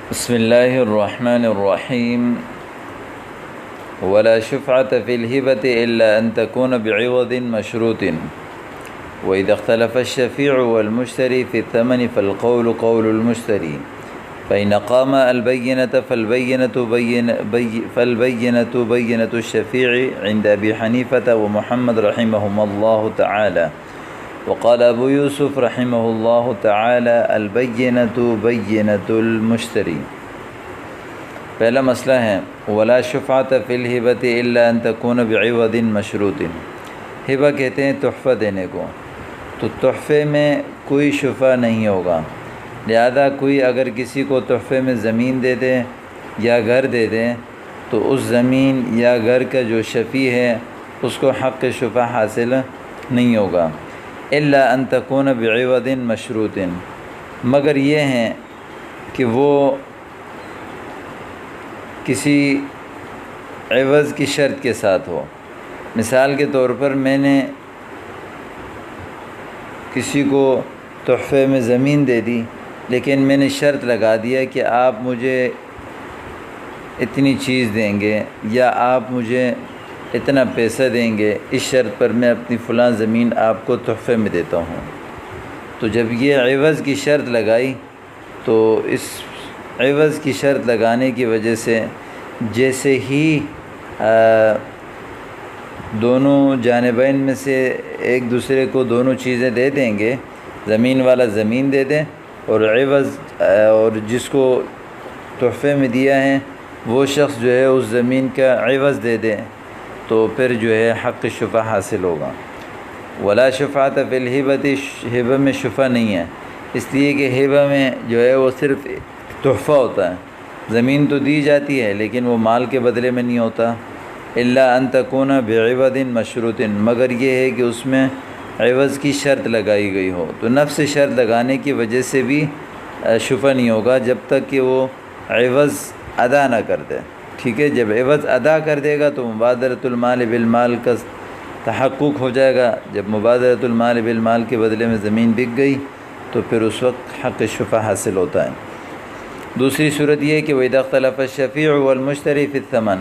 بسم الله الرحمن الرحيم. ولا شفعة في الهبة إلا أن تكون بعوض مشروط، وإذا اختلف الشفيع والمشتري في الثمن فالقول قول المشتري، فإن قام البينة فالبينة بينة الشفيع عند أبي حنيفة ومحمد رحمهم الله تعالى. وقال ابو یوسف رحمہ اللہ تعالی البینۃ بینۃ المشتری. پہلا مسئلہ ہے ولا شفعۃ فی الہبۃ الا ان تکون بعوض مشروط. ہبہ کہتے ہیں تحفہ دینے کو، تو تحفے میں کوئی شفع نہیں ہوگا، لہذا کوئی اگر کسی کو تحفے میں زمین دے دے یا گھر دے دے تو اس زمین یا گھر کا جو شفیع ہے اس کو حق شفع حاصل نہیں ہوگا، الا ان تکون بعوض مشروط، مگر یہ ہیں کہ وہ کسی عوض کی شرط کے ساتھ ہو. مثال کے طور پر میں نے کسی کو تحفے میں زمین دے دی، لیکن میں نے شرط لگا دیا کہ آپ مجھے اتنی چیز دیں گے یا آپ مجھے اتنا پیسہ دیں گے، اس شرط پر میں اپنی فلاں زمین آپ کو تحفے میں دیتا ہوں. تو جب یہ عوض کی شرط لگائی تو اس عوض کی شرط لگانے کی وجہ سے جیسے ہی دونوں جانبین میں سے ایک دوسرے کو دونوں چیزیں دے دیں گے، زمین والا زمین دے دیں اور عوض اور جس کو تحفے میں دیا ہے وہ شخص جو ہے اس زمین کا عوض دے دے، تو پھر جو ہے حق شفع حاصل ہوگا. ولا شفعۃ فی الہبۃ، ہبہ میں شفع نہیں ہے، اس لیے کہ ہبہ میں جو ہے وہ صرف تحفہ ہوتا ہے، زمین تو دی جاتی ہے لیکن وہ مال کے بدلے میں نہیں ہوتا. الا ان تکون بعوض مشروط، مگر یہ ہے کہ اس میں عوض کی شرط لگائی گئی ہو، تو نفس شرط لگانے کی وجہ سے بھی شفع نہیں ہوگا جب تک کہ وہ عوض ادا نہ کر دے. ٹھیک ہے، جب عوض ادا کر دے گا تو مبادرۃ المال بالمال کا تحقق ہو جائے گا. جب مبادرۃ المال بالمال کے بدلے میں زمین بک گئی تو پھر اس وقت حق شفع حاصل ہوتا ہے. دوسری صورت یہ ہے کہ وَإِذَا اخْتَلَفَ الشَّفِيعُ وَالْمُشْتَرِي فِي الثَّمَنِ،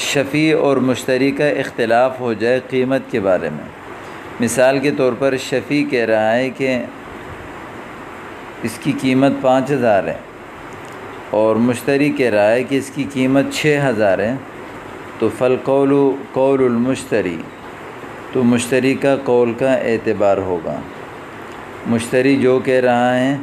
شفیع اور مشتری کا اختلاف ہو جائے قیمت کے بارے میں. مثال کے طور پر شفیع کہہ رہا ہے کہ اس کی قیمت 5,000 ہے اور مشتری کہہ رہا ہے کہ اس کی قیمت 6,000 ہے، تو فالقول قول المشتری، تو مشتری کا قول کا اعتبار ہوگا. مشتری جو کہہ رہا ہے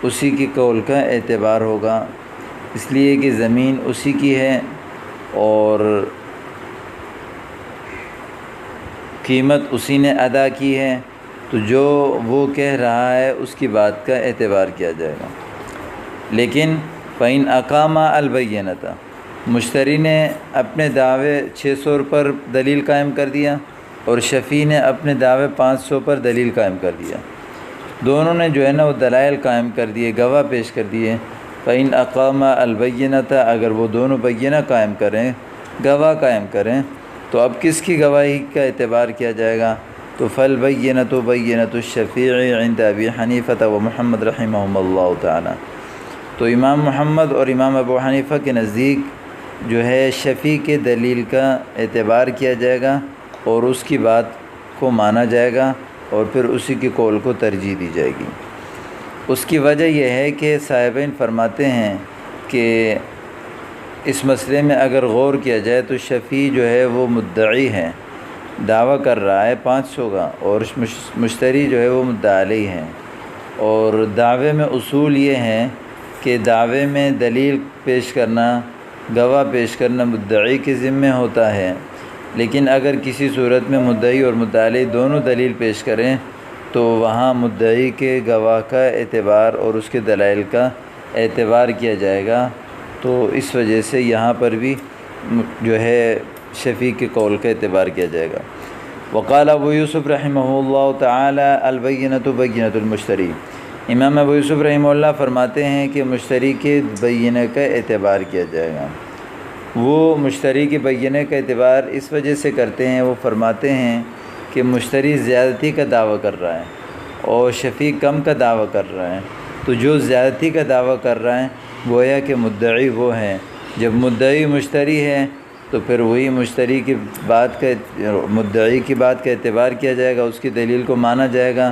اسی کی قول کا اعتبار ہوگا، اس لیے کہ زمین اسی کی ہے اور قیمت اسی نے ادا کی ہے، تو جو وہ کہہ رہا ہے اس کی بات کا اعتبار کیا جائے گا. لیکن فَإِنْ أَقَامَ الْبَيِّنَةَ، مشتری نے اپنے دعوے 600 پر دلیل قائم کر دیا اور شفیع نے اپنے دعوے 500 پر دلیل قائم کر دیا. دونوں نے جو ہے نا وہ دلائل قائم کر دیے، گواہ پیش کر دیے. فَإِنْ أَقَامَ الْبَيِّنَةَ، اگر وہ دونوں بینہ قائم کریں، گواہ قائم کریں، تو اب کس کی گواہی کا اعتبار کیا جائے گا؟ تو فَالْبَيِّنَةُ بَيِّنَةُ الشَّفِيعِ عِنْدَ أَبِي حَنِيفَةَ وَمُحَمَّد رحمهم اللہ تعالی. تو امام محمد اور امام ابو حنیفہ کے نزدیک جو ہے شفیع کے دلیل کا اعتبار کیا جائے گا اور اس کی بات کو مانا جائے گا اور پھر اسی کی قول کو ترجیح دی جائے گی. اس کی وجہ یہ ہے کہ صاحبین فرماتے ہیں کہ اس مسئلے میں اگر غور کیا جائے تو شفیع جو ہے وہ مدعی ہے، دعویٰ کر رہا ہے 500 کا، اور مشتری جو ہے وہ مدعی علیہ ہے. اور دعوے میں اصول یہ ہیں کہ دعوے میں دلیل پیش کرنا، گواہ پیش کرنا مدعی کے ذمہ ہوتا ہے، لیکن اگر کسی صورت میں مدعی اور مدعی علیہ دونوں دلیل پیش کریں تو وہاں مدعی کے گواہ کا اعتبار اور اس کے دلائل کا اعتبار کیا جائے گا. تو اس وجہ سے یہاں پر بھی جو ہے شفیع کے قول کا اعتبار کیا جائے گا. وقال ابو یوسف رحمہ اللہ تعالی البینۃ بینۃ المشتری، امام ابو یوسف رحمہ اللہ فرماتے ہیں کہ مشتری کے بینہ کا اعتبار کیا جائے گا. وہ مشتری کے بینہ کا اعتبار اس وجہ سے کرتے ہیں، وہ فرماتے ہیں کہ مشتری زیادتی کا دعویٰ کر رہا ہے اور شفیع کم کا دعویٰ کر رہا ہے، تو جو زیادتی کا دعویٰ کر رہا ہے گویا کہ مدعی وہ ہیں۔ جب مدعی مشتری ہے تو پھر وہی مشتری کی بات کا مدعی کی بات کا اعتبار کیا جائے گا، اس کی دلیل کو مانا جائے گا۔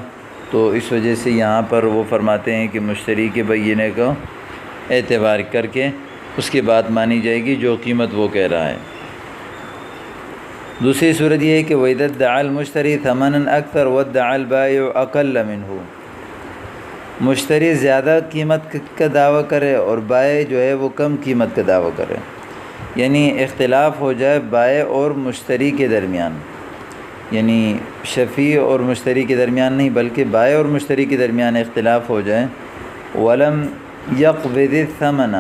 تو اس وجہ سے یہاں پر وہ فرماتے ہیں کہ مشتری کے بینے کو اعتبار کر کے اس کی بات مانی جائے گی جو قیمت وہ کہہ رہا ہے۔ دوسری صورت یہ ہے کہ وَإِذَا ادَّعَى الْمُشْتَرِي ثَمَنًا أَكْثَرَ وَادَّعَى الْبَائِعُ أَقَلَّ مِنْهُ، مشتری زیادہ قیمت کا دعویٰ کرے اور بائع جو ہے وہ کم قیمت کا دعویٰ کرے، یعنی اختلاف ہو جائے بائع اور مشتری کے درمیان، یعنی شفیع اور مشتری کے درمیان نہیں بلکہ بائع اور مشتری کے درمیان اختلاف ہو جائے۔ وَلَمْ يَقْبِضِ الثَّمَنَ،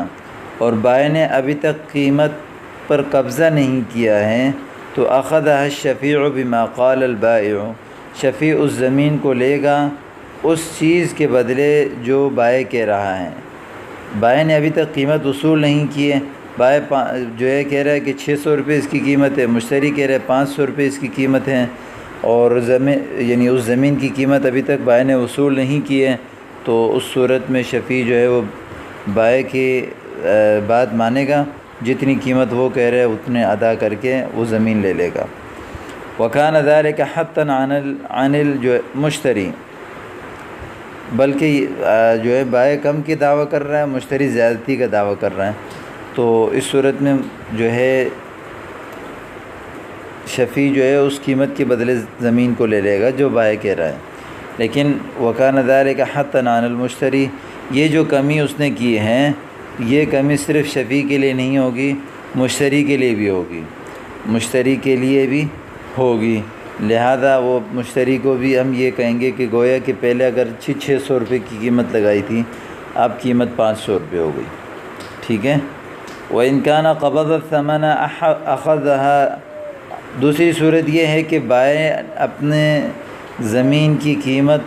اور بائع نے ابھی تک قیمت پر قبضہ نہیں کیا ہے، تو أَخَذَهَا الشَّفِيعُ بِمَا قَالَ الْبَائِعُ، شفیع اس زمین کو لے گا اس چیز کے بدلے جو بائع کہہ رہا ہے۔ بائع نے ابھی تک قیمت وصول نہیں کی ہے، بائع جو ہے کہہ رہا ہے کہ 600 روپے اس کی قیمت ہے، مشتری کہہ رہا ہے 500 روپے اس کی قیمت ہے، اور یعنی اس زمین کی قیمت ابھی تک بائع نے وصول نہیں کی ہے، تو اس صورت میں شفیع جو ہے وہ بائع کی بات مانے گا، جتنی قیمت وہ کہہ رہے اتنے ادا کر کے وہ زمین لے لے گا۔ وَكَانَ ذَلِكَ حَتًّا عَنِ الْمُشْتَرِي، بلکہ جو ہے بائع کم کی دعویٰ کر رہا ہے، مشتری زیادتی کا دعویٰ کر رہا ہے، تو اس صورت میں جو ہے شفیع جو ہے اس قیمت کے بدلے زمین کو لے لے گا جو بائع کہہ رہا ہے۔ لیکن وَكَانَ ذَلِكَ حَتًّا عَنِ الْمُشْتَرِي، یہ جو کمی اس نے کی ہے یہ کمی صرف شفیع کے لیے نہیں ہوگی، مشتری کے لیے بھی ہوگی، مشتری کے لیے بھی ہوگی، لہذا وہ مشتری کو بھی ہم یہ کہیں گے کہ گویا کہ پہلے اگر 600 روپے کی قیمت لگائی تھی اب قیمت 500 روپے ہو گئی، ٹھیک ہے۔ وَإِنْ كَانَ قَبَضَ الثَّمَنَ أَخَذَهَا، دوسری صورت یہ ہے کہ بائع اپنے زمین کی قیمت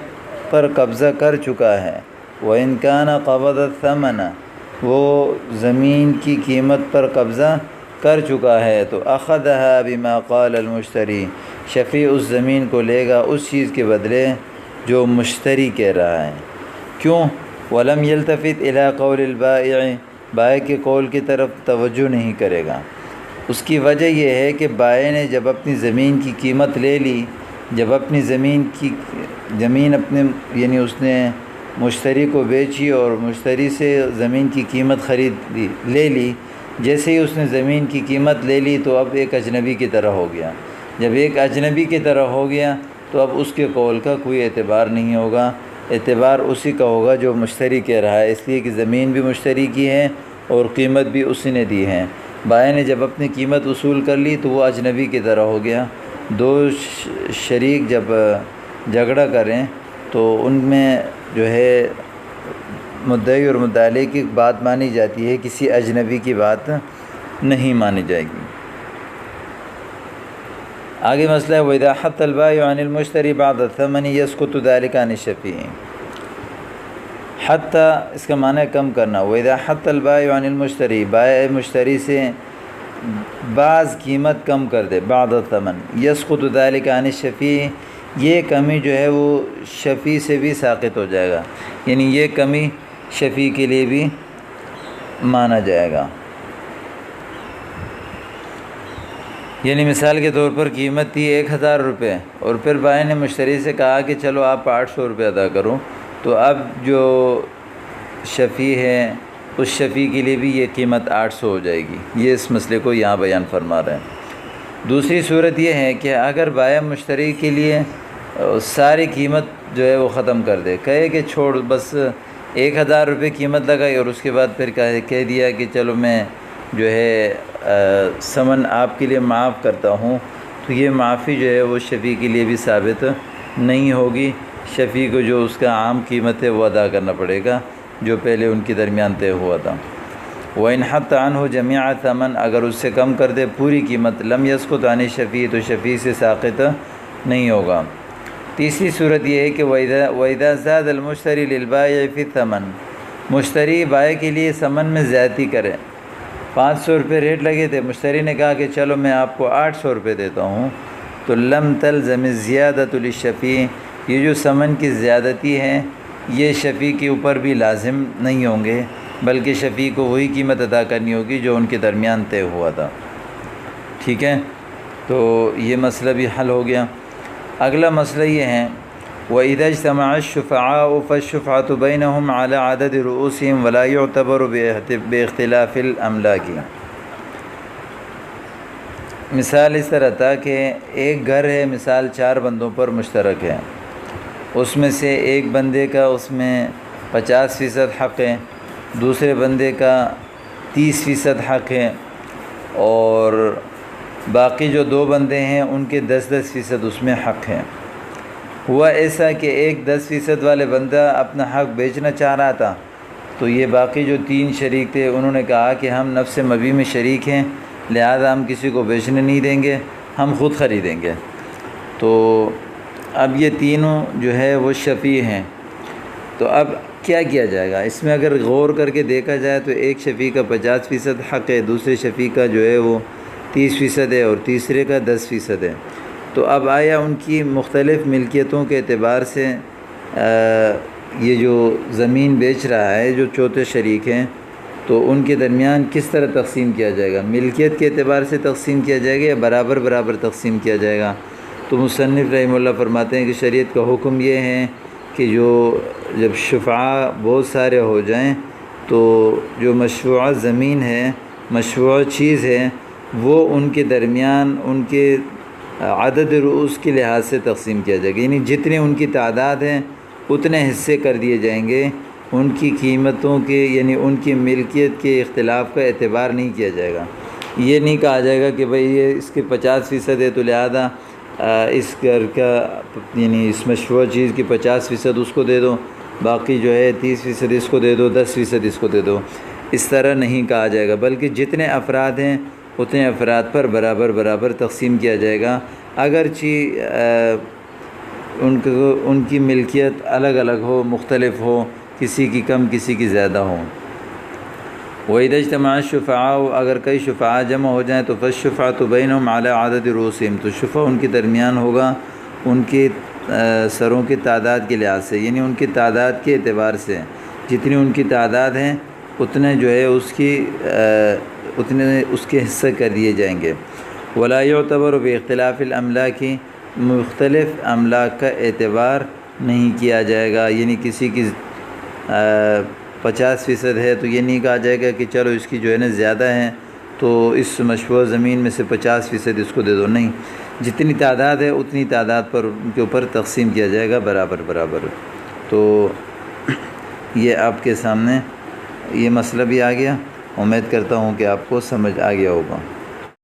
پر قبضہ کر چکا ہے۔ وَإِنْ كَانَ قَبَضَ الثَّمَنَ، وہ زمین کی قیمت پر قبضہ کر چکا ہے، تو أَخَذَهَا بِمَا قَالَ الْمُشْتَرِي، شفیع اس زمین کو لے گا اس چیز کے بدلے جو مشتری کہہ رہا ہے۔ کیوں؟ وَلَمْ يَلْتَفِتْ إِلَىٰ قَوْلِ الْبَائِعِ، بائع کے قول کی طرف توجہ نہیں کرے گا۔ اس کی وجہ یہ ہے کہ بائع نے جب اپنی زمین کی قیمت لے لی، جب اپنی زمین اپنے یعنی اس نے مشتری کو بیچی اور مشتری سے زمین کی قیمت لے لی، جیسے ہی اس نے زمین کی قیمت لے لی تو اب ایک اجنبی کی طرح ہو گیا۔ جب ایک اجنبی کی طرح ہو گیا تو اب اس کے قول کا کوئی اعتبار نہیں ہوگا، اعتبار اسی کا ہوگا جو مشتری کہہ رہا ہے، اس لیے کہ زمین بھی مشتری کی ہے اور قیمت بھی اسی نے دی ہے۔ بائع نے جب اپنی قیمت وصول کر لی تو وہ اجنبی کی طرح ہو گیا۔ دو شریک جب جھگڑا کریں تو ان میں جو ہے مدعی اور مدعی کی بات مانی جاتی ہے، کسی اجنبی کی بات نہیں مانی جائے گی۔ آگے مسئلہ ہے وَإِذَا حَتَّ الْبَائِعُ عَنِ الْمُشْتَرِي بَعْدَ الثَّمَنِ يَسْقُطُ ذَلِكَ عَنِ الشَّفِيعِ، حتیٰ اس کا معنی کم کرنا۔ وَإِذَا حَتَّ الْبَائِعُ عَنِ الْمُشْتَرِي، بائع مشتری سے بعض قیمت کم کر دے، بعد الثمن، يَسْقُطُ ذَلِكَ عَنِ الشَّفِيعِ، یہ کمی جو ہے وہ شفیع سے بھی ساقط ہو جائے گا، یعنی یہ کمی شفیع کے لیے بھی مانا جائے گا۔ یعنی مثال کے طور پر قیمت تھی 1000 روپے اور پھر بائع نے مشتری سے کہا کہ چلو آپ 800 روپے ادا کرو، تو اب جو شفیع ہے اس شفیع کے لیے بھی یہ قیمت 800 ہو جائے گی۔ یہ اس مسئلے کو یہاں بیان فرما رہے ہیں۔ دوسری صورت یہ ہے کہ اگر بائع مشتری کے لیے ساری قیمت جو ہے وہ ختم کر دے، کہے کہ چھوڑ بس 1000 روپے قیمت لگائی اور اس کے بعد پھر کہہ دیا کہ چلو میں جو ہے ثمن آپ کے لیے معاف کرتا ہوں، تو یہ معافی جو ہے وہ شفیع کے لیے بھی ثابت نہیں ہوگی۔ شفیع کو جو اس کا عام قیمت ہے وہ ادا کرنا پڑے گا جو پہلے ان کے درمیان طے ہوا تھا۔ وَإِنْ حَتَّ عَنْهُ جَمِيعَ ثَمَن، اگر اس سے کم کر دے پوری قیمت، لم يسقط عن الشفیع، تو شفیع سے ساقط نہیں ہوگا۔ تیسری صورت یہ ہے کہ وَإِذَا زَادَ الْمُشْتَرِي لِلْبَائِعِ فِي الثَّمَن، مشتری بائع کے لیے ثمن میں زیادتی کرے، 500 روپے ریٹ لگے تھے، مشتری نے کہا کہ چلو میں آپ کو 800 روپے دیتا ہوں، تو لم تلزم الزیادۃ للشفیع، یہ جو ثمن کی زیادتی ہے یہ شفیع کے اوپر بھی لازم نہیں ہوں گے، بلکہ شفیع کو وہی قیمت ادا کرنی ہوگی جو ان کے درمیان طے ہوا تھا۔ ٹھیک ہے، تو یہ مسئلہ بھی حل ہو گیا۔ اگلا مسئلہ یہ ہے وَإِذَا اجْتَمَعَ الشُّفَعَاءُ فَالشُّفْعَةُ بَيْنَهُمْ عَلَى عَدَدِ رُؤُوسِهِمْ وَلَا يُعْتَبَرُ بِاخْتِلَافِ الْأَمْلَاكِ۔ مثال اس طرح تھا کہ ایک گھر ہے، مثال 4 بندوں پر مشترک ہے، اس میں سے ایک بندے کا اس میں 50% حق ہے، دوسرے بندے کا 30% حق ہے، اور باقی جو 2 بندے ہیں ان کے 10% اس میں حق ہے۔ ہوا ایسا کہ ایک 10% والے بندہ اپنا حق بیچنا چاہ رہا تھا، تو یہ باقی جو 3 شریک تھے انہوں نے کہا کہ ہم نفس مبیع میں شریک ہیں، لہذا ہم کسی کو بیچنے نہیں دیں گے، ہم خود خریدیں گے۔ تو اب یہ تینوں جو ہے وہ شفیع ہیں، تو اب کیا کیا جائے گا؟ اس میں اگر غور کر کے دیکھا جائے تو ایک شفیع کا 50% حق ہے، دوسرے شفیع کا جو ہے وہ 30% ہے، اور تیسرے کا 10% ہے۔ تو اب آیا ان کی مختلف ملکیتوں کے اعتبار سے یہ جو زمین بیچ رہا ہے جو چوتھے شریک ہیں، تو ان کے درمیان کس طرح تقسیم کیا جائے گا؟ ملکیت کے اعتبار سے تقسیم کیا جائے گا یا برابر برابر تقسیم کیا جائے گا؟ تو مصنف رحمہ اللہ فرماتے ہیں کہ شریعت کا حکم یہ ہے کہ جب شفعاء بہت سارے ہو جائیں تو جو مشروعہ زمین ہے، مشروعہ چیز ہے، وہ ان کے درمیان ان کے عدد رؤوس کے لحاظ سے تقسیم کیا جائے گا، یعنی جتنے ان کی تعداد ہیں اتنے حصے کر دیے جائیں گے، ان کی قیمتوں کے یعنی ان کی ملکیت کے اختلاف کا اعتبار نہیں کیا جائے گا۔ یہ نہیں کہا جائے گا کہ بھئی یہ اس کے 50% ہے تو لہذا اس گھر کا یعنی اس مشروع چیز کی 50% اس کو دے دو، باقی جو ہے 30% اس کو دے دو، 10% اس کو دے دو، اس طرح نہیں کہا جائے گا، بلکہ جتنے افراد ہیں اتنے افراد پر برابر برابر تقسیم کیا جائے گا، اگرچہ ان کی ملکیت الگ الگ ہو، مختلف ہو، کسی کی کم کسی کی زیادہ ہو۔ وَإِذَا اجْتَمَعَ الشُّفَعَاءُ اگر کئی شفعاء جمع ہو جائیں تو فالشفعۃ بینہم علی عدد رؤوسہم، تو شفع ان کے درمیان ہوگا ان کے سروں کی تعداد کے لحاظ سے، یعنی ان کی تعداد کے اعتبار سے، جتنی ان کی تعداد ہیں اتنے جو ہے اتنے اس کے حصہ کر دیے جائیں گے۔ وَلَا يُعْتَبَرُ بِاخْتِلَافِ الْأَمْلَاكِ مختلف املاک کا اعتبار نہیں کیا جائے گا، یعنی کسی کی 50% ہے تو یہ نہیں کہا جائے گا کہ چلو اس کی جو ہے نا زیادہ ہیں تو اس مشروع زمین میں سے 50% اس کو دے دو، نہیں، جتنی تعداد ہے اتنی تعداد پر ان کے اوپر تقسیم کیا جائے گا برابر برابر۔ تو یہ آپ کے سامنے یہ مسئلہ بھی آ گیا، امید کرتا ہوں کہ آپ کو سمجھ آ گیا ہوگا۔